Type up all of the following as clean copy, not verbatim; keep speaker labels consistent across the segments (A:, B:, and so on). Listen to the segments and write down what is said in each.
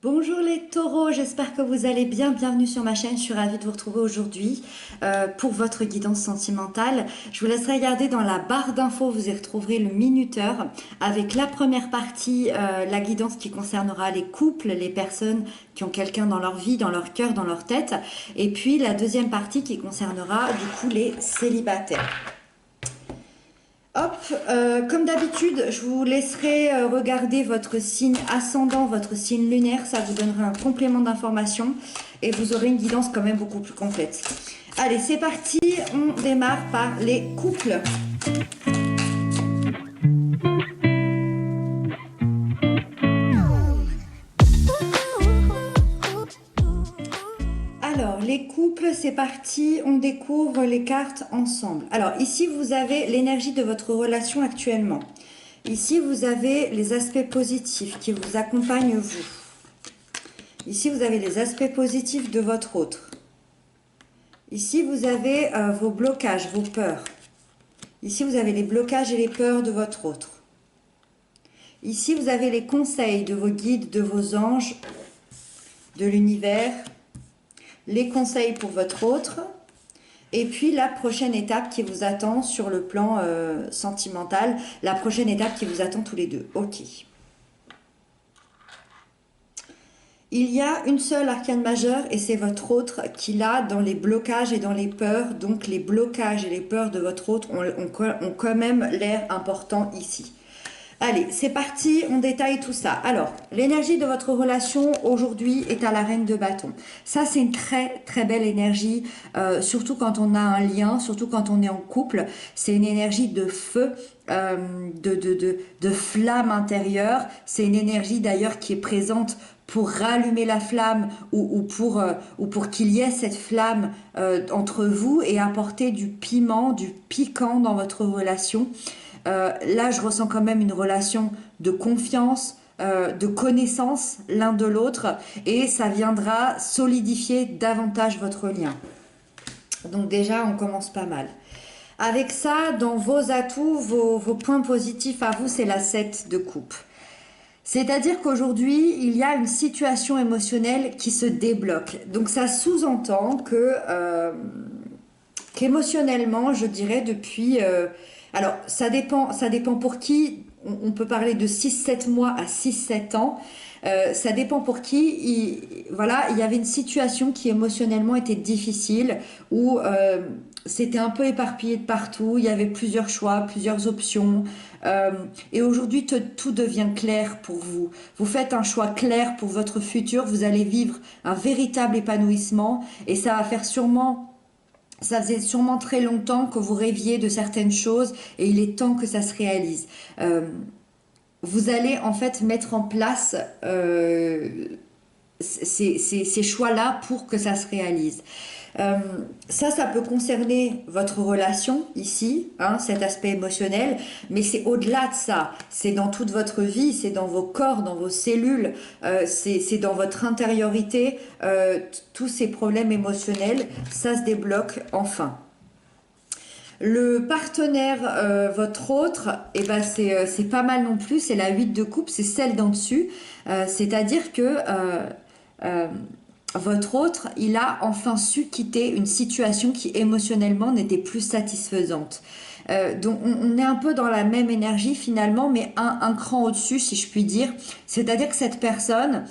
A: Bonjour les taureaux, j'espère que vous allez bien. Bienvenue sur ma chaîne, je suis ravie de vous retrouver aujourd'hui pour votre guidance sentimentale. Je vous laisse regarder dans la barre d'infos, vous y retrouverez le minuteur avec la première partie, la guidance qui concernera les couples, les personnes qui ont quelqu'un dans leur vie, dans leur cœur, dans leur tête. Et puis la deuxième partie qui concernera du coup les célibataires. Hop, comme d'habitude, je vous laisserai regarder votre signe ascendant, votre signe lunaire, ça vous donnera un complément d'information et vous aurez une guidance quand même beaucoup plus complète. Allez, c'est parti, on démarre par les couples. Alors, les couples, c'est parti, on découvre les cartes ensemble. Alors, ici, vous avez l'énergie de votre relation actuellement. Ici, vous avez les aspects positifs qui vous accompagnent, vous. Ici, vous avez les aspects positifs de votre autre. Ici, vous avez vos blocages, vos peurs. Ici, vous avez les blocages et les peurs de votre autre. Ici, vous avez les conseils de vos guides, de vos anges, de l'univers, les conseils pour votre autre, et puis la prochaine étape qui vous attend sur le plan sentimental, la prochaine étape qui vous attend tous les deux. Ok. Il y a une seule arcane majeure et c'est votre autre qui l'a dans les blocages et dans les peurs. Donc les blocages et les peurs de votre autre ont quand même l'air important ici. Allez, c'est parti, on détaille tout ça. Alors, l'énergie de votre relation aujourd'hui est à la reine de bâton. Ça, c'est une très très belle énergie, surtout quand on a un lien, surtout quand on est en couple. C'est une énergie de feu, de flamme intérieure. C'est une énergie d'ailleurs qui est présente pour rallumer la flamme ou pour qu'il y ait cette flamme entre vous et apporter du piment, du piquant dans votre relation. Là, je ressens quand même une relation de confiance, de connaissance l'un de l'autre et ça viendra solidifier davantage votre lien. Donc déjà, on commence pas mal. Avec ça, dans vos atouts, vos points positifs à vous, c'est la 7 de coupe. C'est-à-dire qu'aujourd'hui, il y a une situation émotionnelle qui se débloque. Donc ça sous-entend qu'émotionnellement, je dirais depuis... alors, ça dépend pour qui. On peut parler de 6-7 mois à 6-7 ans. Ça dépend pour qui. Voilà, il y avait une situation qui émotionnellement était difficile, où c'était un peu éparpillé de partout. Il y avait plusieurs choix, plusieurs options. Et aujourd'hui, tout devient clair pour vous. Vous faites un choix clair pour votre futur. Vous allez vivre un véritable épanouissement. Et ça va faire sûrement... Ça faisait sûrement très longtemps que vous rêviez de certaines choses et il est temps que ça se réalise. Vous allez en fait mettre en place ces choix-là pour que ça se réalise. Ça peut concerner votre relation ici, hein, cet aspect émotionnel, mais c'est au-delà de ça. C'est dans toute votre vie, c'est dans vos corps, dans vos cellules, c'est dans votre intériorité. Tous ces problèmes émotionnels, ça se débloque enfin. Le partenaire, votre autre, eh ben c'est pas mal non plus, c'est la 8 de coupe, c'est celle d'en dessus. C'est-à-dire que votre autre, il a enfin su quitter une situation qui émotionnellement n'était plus satisfaisante. Donc on est un peu dans la même énergie finalement, mais un cran au-dessus si je puis dire. C'est-à-dire que cette personne,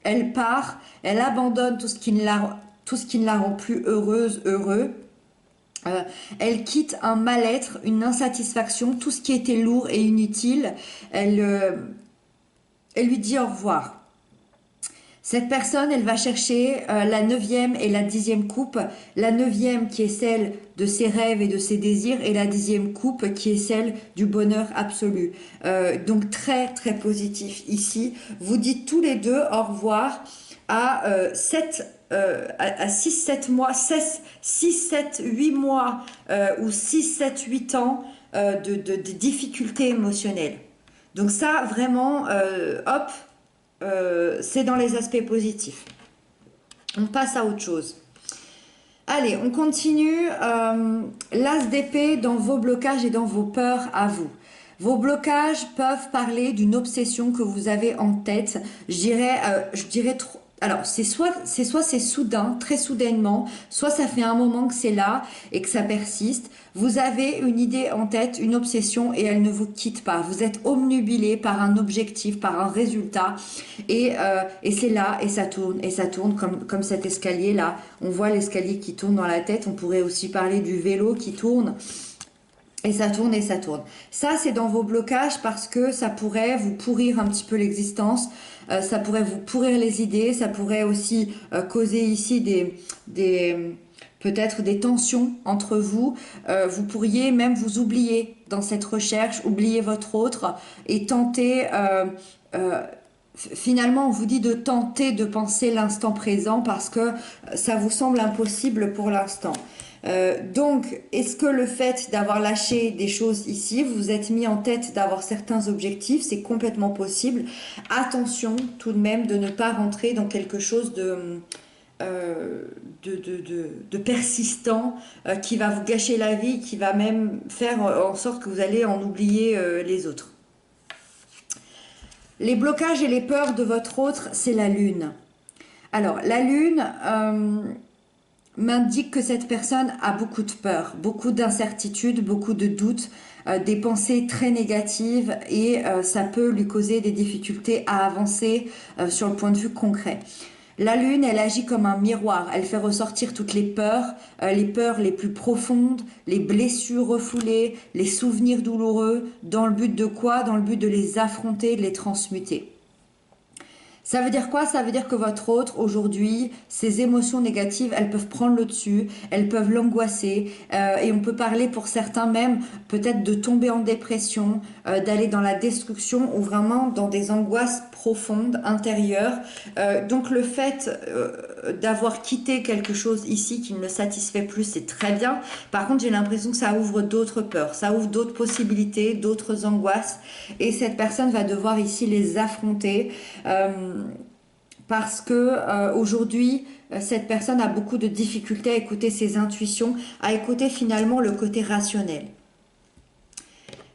A: elle part, elle abandonne tout ce qui ne la rend plus heureuse, heureux. Elle quitte un mal-être, une insatisfaction, tout ce qui était lourd et inutile. Elle lui dit au revoir. Cette personne, elle va chercher la 9e et la 10e coupe. La 9e qui est celle de ses rêves et de ses désirs et la 10e coupe qui est celle du bonheur absolu. Donc très très positif ici. Vous dites tous les deux au revoir à 6-7 mois, 6-7-8 mois ou 6-7-8 ans de difficultés émotionnelles. Donc ça, vraiment, hop, c'est dans les aspects positifs. On passe à autre chose. Allez, on continue. L'as d'épée dans vos blocages et dans vos peurs à vous. Vos blocages peuvent parler d'une obsession que vous avez en tête. Je dirais trop. Alors, c'est soit c'est soudain, très soudainement, soit ça fait un moment que c'est là et que ça persiste. Vous avez une idée en tête, une obsession et elle ne vous quitte pas. Vous êtes obnubilé par un objectif, par un résultat et c'est là et ça tourne comme cet escalier là. On voit l'escalier qui tourne dans la tête. On pourrait aussi parler du vélo qui tourne. Et ça tourne et ça tourne. Ça, c'est dans vos blocages parce que ça pourrait vous pourrir un petit peu l'existence, ça pourrait vous pourrir les idées, ça pourrait aussi causer ici peut-être des tensions entre vous. Vous pourriez même vous oublier dans cette recherche, oublier votre autre et tenter... finalement, on vous dit de tenter de penser l'instant présent parce que ça vous semble impossible pour l'instant. Donc, est-ce que le fait d'avoir lâché des choses ici, vous vous êtes mis en tête d'avoir certains objectifs, c'est complètement possible. Attention tout de même de ne pas rentrer dans quelque chose de persistant qui va vous gâcher la vie, qui va même faire en sorte que vous allez en oublier les autres. Les blocages et les peurs de votre autre, c'est la lune. Alors, la lune... m'indique que cette personne a beaucoup de peur, beaucoup d'incertitudes, beaucoup de doutes, des pensées très négatives et ça peut lui causer des difficultés à avancer sur le point de vue concret. La lune, elle agit comme un miroir, elle fait ressortir toutes les peurs les plus profondes, les blessures refoulées, les souvenirs douloureux, dans le but de quoi? Dans le but de les affronter, de les transmuter. Ça veut dire quoi? Ça veut dire que votre autre, aujourd'hui, ces émotions négatives, elles peuvent prendre le dessus, elles peuvent l'angoisser, et on peut parler pour certains même peut-être de tomber en dépression, d'aller dans la destruction ou vraiment dans des angoisses profondes, intérieures. Donc le fait d'avoir quitté quelque chose ici qui ne le satisfait plus, c'est très bien. Par contre, j'ai l'impression que ça ouvre d'autres peurs, ça ouvre d'autres possibilités, d'autres angoisses, et cette personne va devoir ici les affronter. Parce que aujourd'hui, cette personne a beaucoup de difficultés à écouter ses intuitions, à écouter finalement le côté rationnel.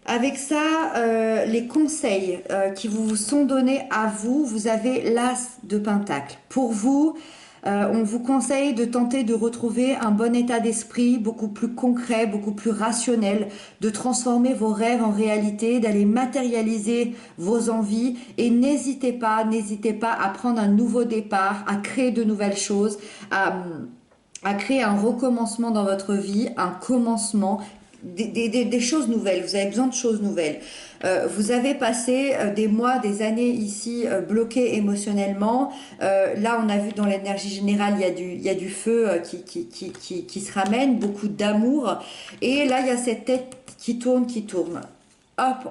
A: Avec ça, les conseils qui vous sont donnés à vous, vous avez l'As de Pentacle. Pour vous, on vous conseille de tenter de retrouver un bon état d'esprit, beaucoup plus concret, beaucoup plus rationnel, de transformer vos rêves en réalité, d'aller matérialiser vos envies et n'hésitez pas à prendre un nouveau départ, à créer de nouvelles choses, à créer un recommencement dans votre vie, un commencement, des choses nouvelles. Vous avez besoin de choses nouvelles. Vous avez passé des mois, des années ici bloqués émotionnellement. Là, on a vu dans l'énergie générale, il y a du feu qui se ramène, beaucoup d'amour. Et là, il y a cette tête qui tourne, qui tourne. Hop,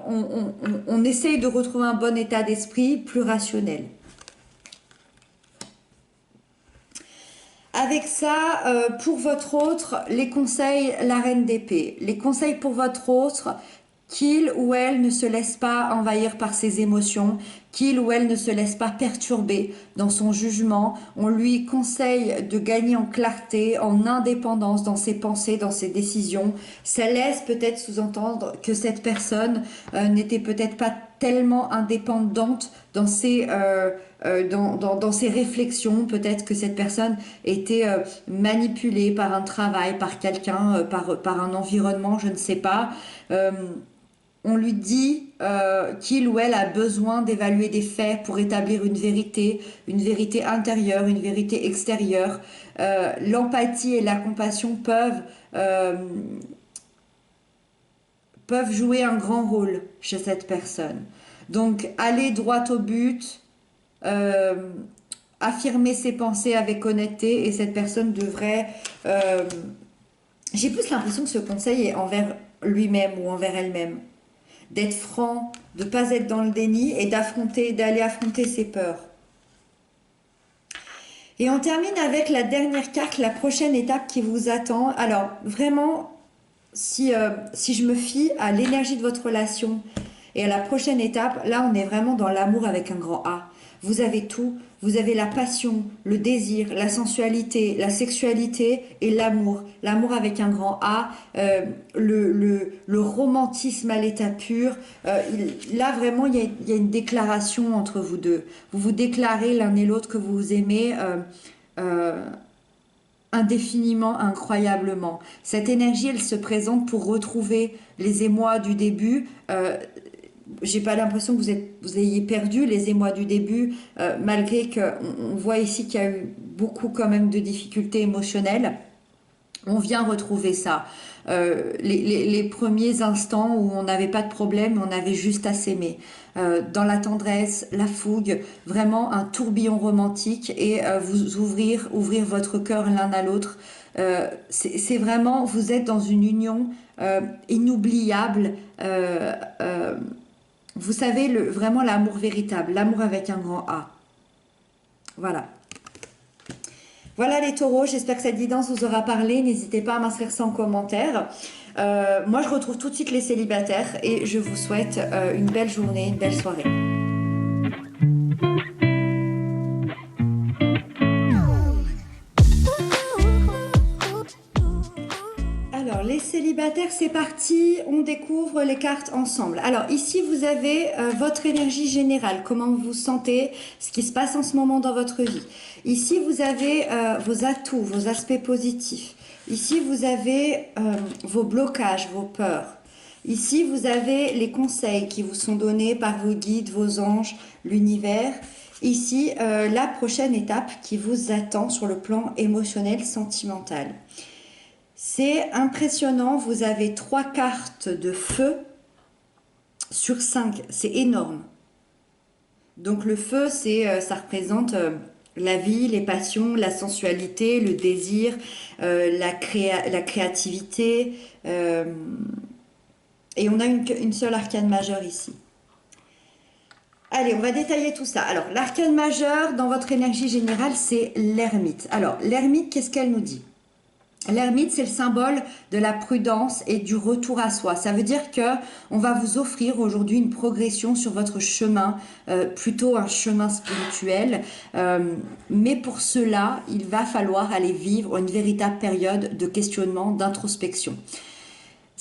A: on essaye de retrouver un bon état d'esprit, plus rationnel. Avec ça, pour votre autre, les conseils, la reine d'épée. Les conseils pour votre autre, qu'il ou elle ne se laisse pas envahir par ses émotions, qu'il ou elle ne se laisse pas perturber dans son jugement. On lui conseille de gagner en clarté, en indépendance dans ses pensées, dans ses décisions. Ça laisse peut-être sous-entendre que cette personne n'était peut-être pas tellement indépendante dans ses réflexions. Peut-être que cette personne était manipulée par un travail, par quelqu'un, par un environnement, je ne sais pas. On lui dit qu'il ou elle a besoin d'évaluer des faits pour établir une vérité intérieure, une vérité extérieure. L'empathie et la compassion peuvent jouer un grand rôle chez cette personne. Donc, aller droit au but, affirmer ses pensées avec honnêteté, et cette personne devrait... j'ai plus l'impression que ce conseil est envers lui-même ou envers elle-même. D'être franc, de ne pas être dans le déni et d'aller affronter ses peurs. Et on termine avec la dernière carte, la prochaine étape qui vous attend. Alors, vraiment, si je me fie à l'énergie de votre relation et à la prochaine étape, là, on est vraiment dans l'amour avec un grand A. vous avez tout. Vous avez la passion, le désir, la sensualité, la sexualité et l'amour. L'amour avec un grand A, le romantisme à l'état pur. Là, vraiment, il y a une déclaration entre vous deux. Vous vous déclarez l'un et l'autre que vous vous aimez euh, indéfiniment, incroyablement. Cette énergie, elle se présente pour retrouver les émois du début. J'ai pas l'impression que vous ayez perdu les émois du début, malgré qu'on voit ici qu'il y a eu beaucoup quand même de difficultés émotionnelles. On vient retrouver ça. Les premiers instants où on n'avait pas de problème, on avait juste à s'aimer. Dans la tendresse, la fougue, vraiment un tourbillon romantique et vous ouvrir votre cœur l'un à l'autre. C'est vraiment, vous êtes dans une union inoubliable. Vous savez, vraiment l'amour véritable, l'amour avec un grand A. Voilà. Voilà les taureaux, j'espère que cette guidance vous aura parlé. N'hésitez pas à m'inscrire ça en commentaire. Moi, je retrouve tout de suite les célibataires et je vous souhaite une belle journée, une belle soirée. Alors, les célibataires, c'est parti, on découvre les cartes ensemble. Alors, ici, vous avez votre énergie générale, comment vous vous sentez, ce qui se passe en ce moment dans votre vie. Ici, vous avez vos atouts, vos aspects positifs. Ici, vous avez vos blocages, vos peurs. Ici, vous avez les conseils qui vous sont donnés par vos guides, vos anges, l'univers. Ici, la prochaine étape qui vous attend sur le plan émotionnel, sentimental. C'est impressionnant, vous avez 3 cartes de feu sur 5, c'est énorme. Donc le feu, ça représente la vie, les passions, la sensualité, le désir, la créativité. Et on a une seule arcane majeure ici. Allez, on va détailler tout ça. Alors, l'arcane majeure dans votre énergie générale, c'est l'ermite. Alors, l'ermite, qu'est-ce qu'elle nous dit ? L'ermite, c'est le symbole de la prudence et du retour à soi. Ça veut dire que on va vous offrir aujourd'hui une progression sur votre chemin, plutôt un chemin spirituel. Mais pour cela, il va falloir aller vivre une véritable période de questionnement, d'introspection.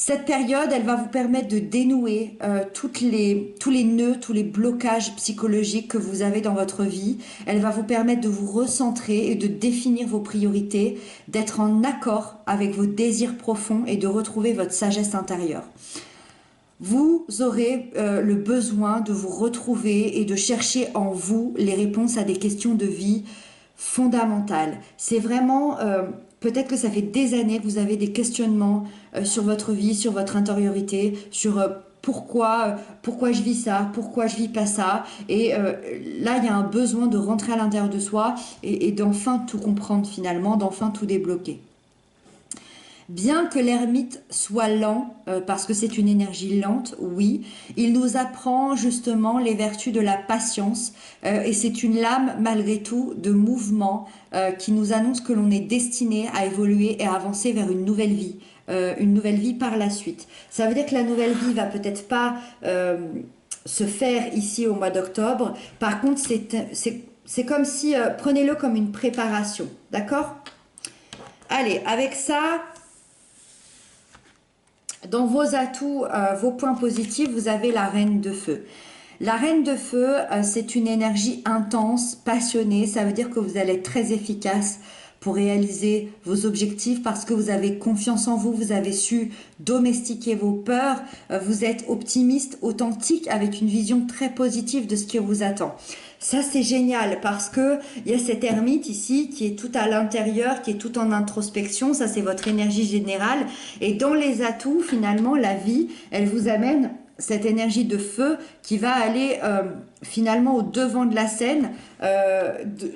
A: Cette période, elle va vous permettre de dénouer tous les nœuds, tous les blocages psychologiques que vous avez dans votre vie. Elle va vous permettre de vous recentrer et de définir vos priorités, d'être en accord avec vos désirs profonds et de retrouver votre sagesse intérieure. Vous aurez le besoin de vous retrouver et de chercher en vous les réponses à des questions de vie fondamentales. C'est vraiment... peut-être que ça fait des années que vous avez des questionnements sur votre vie, sur votre intériorité, sur pourquoi je vis ça, pourquoi je vis pas ça. Et là, il y a un besoin de rentrer à l'intérieur de soi et d'enfin tout comprendre finalement, d'enfin tout débloquer. Bien que l'ermite soit lent, parce que c'est une énergie lente, oui, il nous apprend justement les vertus de la patience et c'est une lame malgré tout de mouvement qui nous annonce que l'on est destiné à évoluer et à avancer vers une nouvelle vie par la suite. Ça veut dire que la nouvelle vie va peut-être pas se faire ici au mois d'octobre. Par contre, c'est comme si, prenez-le comme une préparation, d'accord ? Allez, avec ça... Dans vos atouts, vos points positifs, vous avez la reine de feu. La reine de feu, c'est une énergie intense, passionnée. Ça veut dire que vous allez être très efficace pour réaliser vos objectifs parce que vous avez confiance en vous, vous avez su domestiquer vos peurs, vous êtes optimiste, authentique, avec une vision très positive de ce qui vous attend. Ça, c'est génial parce que il y a cette ermite ici qui est tout à l'intérieur, qui est tout en introspection. Ça, c'est votre énergie générale. Et dans les atouts, finalement, la vie, elle vous amène cette énergie de feu qui va aller finalement au devant de la scène.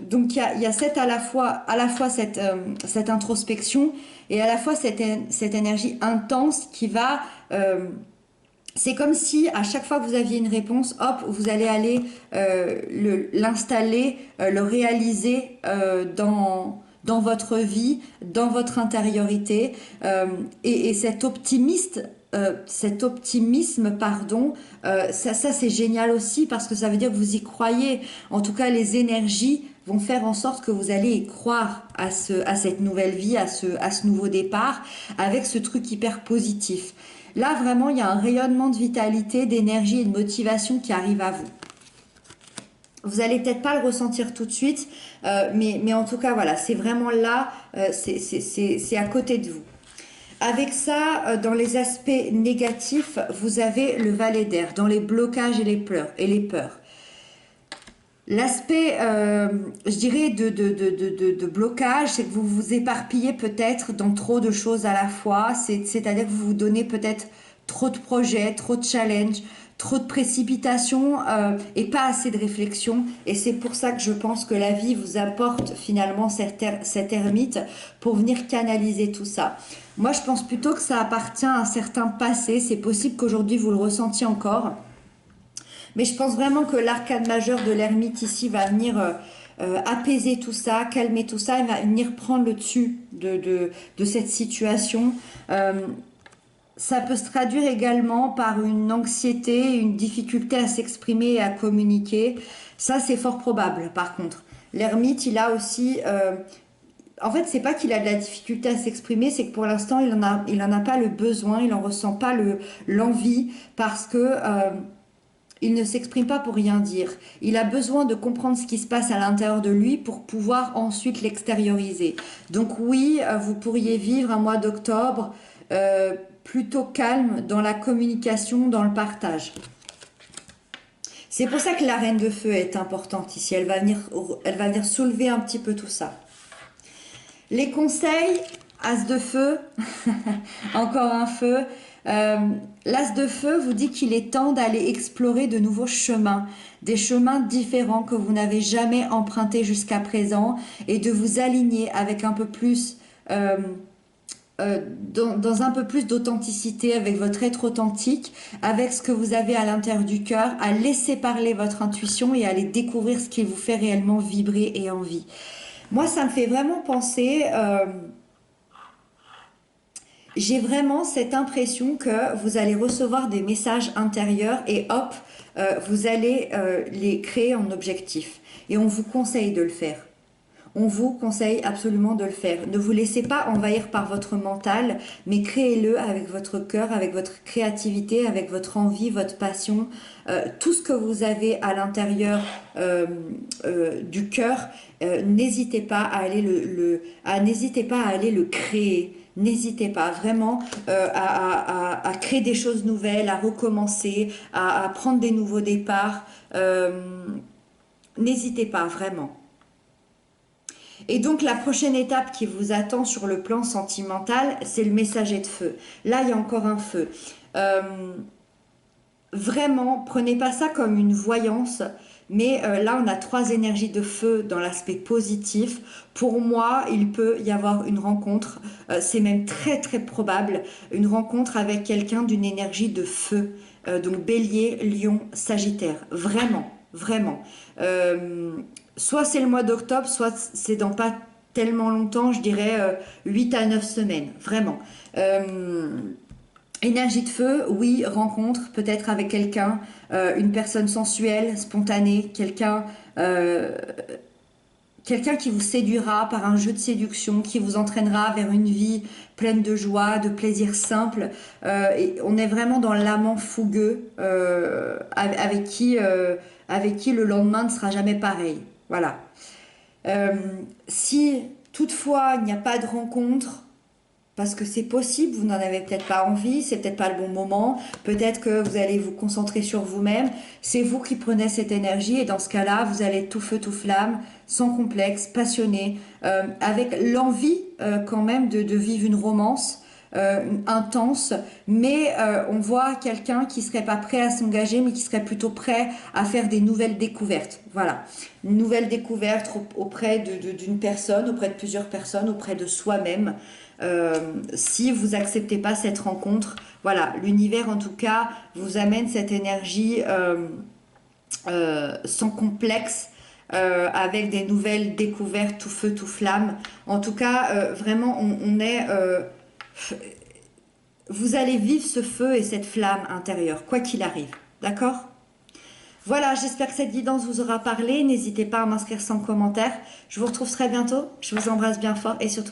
A: Donc, il y a à la fois cette introspection et à la fois cette énergie intense qui va... c'est comme si à chaque fois que vous aviez une réponse, hop, vous allez aller l'installer, le réaliser dans votre vie, dans votre intériorité. Et cet optimiste cet optimisme, pardon, ça c'est génial aussi parce que ça veut dire que vous y croyez. En tout cas, les énergies vont faire en sorte que vous allez y croire à cette nouvelle vie, à ce nouveau départ, avec ce truc hyper positif. Là, vraiment, il y a un rayonnement de vitalité, d'énergie et de motivation qui arrive à vous. Vous allez peut-être pas le ressentir tout de suite, mais en tout cas, voilà, c'est vraiment là, c'est à côté de vous. Avec ça, dans les aspects négatifs, vous avez le valet d'air, dans les blocages et les peurs. L'aspect, je dirais, de blocage, c'est que vous vous éparpillez peut-être dans trop de choses à la fois. C'est-à-dire que vous vous donnez peut-être trop de projets, trop de challenges, trop de précipitation et pas assez de réflexion. Et c'est pour ça que je pense que la vie vous apporte finalement cette ermite pour venir canaliser tout ça. Moi, je pense plutôt que ça appartient à un certain passé. C'est possible qu'aujourd'hui vous le ressentiez encore. Mais je pense vraiment que l'arcane majeur de l'ermite ici va venir apaiser tout ça, calmer tout ça, et va venir prendre le dessus de cette situation. Ça peut se traduire également par une anxiété, une difficulté à s'exprimer et à communiquer. Ça, c'est fort probable, par contre. L'ermite, il a aussi... en fait, c'est pas qu'il a de la difficulté à s'exprimer, c'est que pour l'instant, il en a pas le besoin, il en ressent pas l'envie, parce que... il ne s'exprime pas pour rien dire. Il a besoin de comprendre ce qui se passe à l'intérieur de lui pour pouvoir ensuite l'extérioriser. Donc oui, vous pourriez vivre un mois d'octobre plutôt calme dans la communication, dans le partage. C'est pour ça que la reine de feu est importante ici. Elle va venir soulever un petit peu tout ça. Les conseils, as de feu, encore un feu. L'as de feu vous dit qu'il est temps d'aller explorer de nouveaux chemins, des chemins différents que vous n'avez jamais empruntés jusqu'à présent et de vous aligner avec un peu plus, dans un peu plus d'authenticité, avec votre être authentique, avec ce que vous avez à l'intérieur du cœur, à laisser parler votre intuition et à aller découvrir ce qui vous fait réellement vibrer et envie. Moi, ça me fait vraiment penser... j'ai vraiment cette impression que vous allez recevoir des messages intérieurs et hop, vous allez les créer en objectif. Et on vous conseille de le faire. On vous conseille absolument de le faire. Ne vous laissez pas envahir par votre mental, mais créez-le avec votre cœur, avec votre créativité, avec votre envie, votre passion, tout ce que vous avez à l'intérieur du cœur. N'hésitez pas à aller n'hésitez pas à aller le créer. N'hésitez pas vraiment à créer des choses nouvelles, à recommencer, à prendre des nouveaux départs. N'hésitez pas vraiment. Et donc la prochaine étape qui vous attend sur le plan sentimental, c'est le messager de feu. Là, il y a encore un feu. Vraiment, prenez pas ça comme une voyance, mais là, on a 3 énergies de feu dans l'aspect positif. Pour moi, il peut y avoir une rencontre, c'est même très très probable, une rencontre avec quelqu'un d'une énergie de feu. Donc Bélier, Lion, Sagittaire. Vraiment, vraiment. Soit c'est le mois d'octobre, soit c'est dans pas tellement longtemps, je dirais 8 à 9 semaines, vraiment. Énergie de feu, oui, rencontre, peut-être avec quelqu'un, une personne sensuelle, spontanée, quelqu'un qui vous séduira par un jeu de séduction, qui vous entraînera vers une vie pleine de joie, de plaisir simple. Et on est vraiment dans l'amant fougueux avec qui le lendemain ne sera jamais pareil. Voilà. Si toutefois il n'y a pas de rencontre, parce que c'est possible, vous n'en avez peut-être pas envie, c'est peut-être pas le bon moment, peut-être que vous allez vous concentrer sur vous-même, c'est vous qui prenez cette énergie et dans ce cas-là, vous allez être tout feu, tout flamme, sans complexe, passionné, avec l'envie quand même de vivre une romance intense, mais on voit quelqu'un qui serait pas prêt à s'engager, mais qui serait plutôt prêt à faire des nouvelles découvertes. Voilà, une nouvelle découverte auprès d'une personne, auprès de plusieurs personnes, auprès de soi-même. Si vous acceptez pas cette rencontre, voilà, l'univers en tout cas vous amène cette énergie sans complexe, avec des nouvelles découvertes, tout feu, tout flamme. En tout cas, vraiment, on est vous allez vivre ce feu et cette flamme intérieure, quoi qu'il arrive. D'accord? Voilà, j'espère que cette guidance vous aura parlé. N'hésitez pas à m'inscrire sans commentaire. Je vous retrouve très bientôt. Je vous embrasse bien fort et surtout